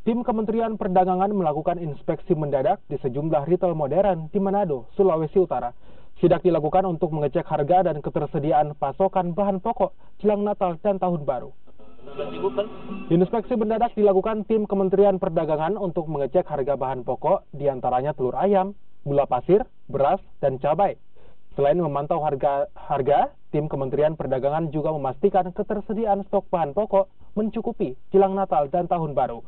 Tim Kementerian Perdagangan melakukan inspeksi mendadak di sejumlah retail modern di Manado, Sulawesi Utara. Sidak dilakukan untuk mengecek harga dan ketersediaan pasokan bahan pokok jelang Natal dan Tahun Baru. Inspeksi mendadak dilakukan tim Kementerian Perdagangan untuk mengecek harga bahan pokok, diantaranya telur ayam, gula pasir, beras, dan cabai. Selain memantau harga, tim Kementerian Perdagangan juga memastikan ketersediaan stok bahan pokok mencukupi jelang Natal dan Tahun Baru.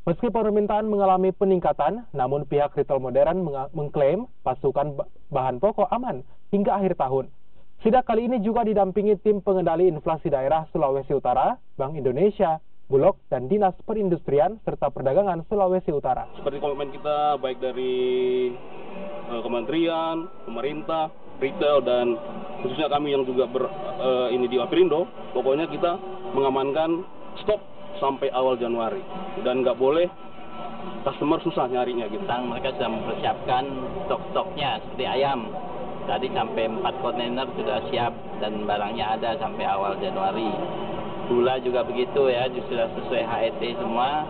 Meski permintaan mengalami peningkatan, namun pihak retail modern mengklaim pasokan bahan pokok aman hingga akhir tahun. Sidak kali ini juga didampingi tim pengendali inflasi daerah Sulawesi Utara, Bank Indonesia, Bulog, dan Dinas Perindustrian serta Perdagangan Sulawesi Utara. Seperti komitmen kita baik dari kementerian, pemerintah, retail, dan khususnya kami yang juga ini di Aprindo, pokoknya kita mengamankan stok sampai awal Januari dan nggak boleh customer susah nyarinya gitu. Mereka sudah mempersiapkan stok-stoknya seperti ayam. Tadi sampai 4 kontainer sudah siap dan barangnya ada sampai awal Januari. Gula juga begitu ya, sudah sesuai HET semua.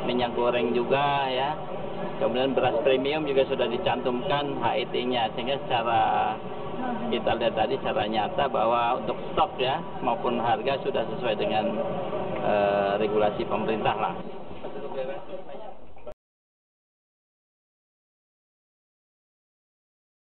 Minyak goreng juga ya. Kemudian beras premium juga sudah dicantumkan HET-nya, sehingga secara kita lihat tadi secara nyata bahwa untuk stok ya maupun harga sudah sesuai dengan regulasi pemerintah lah.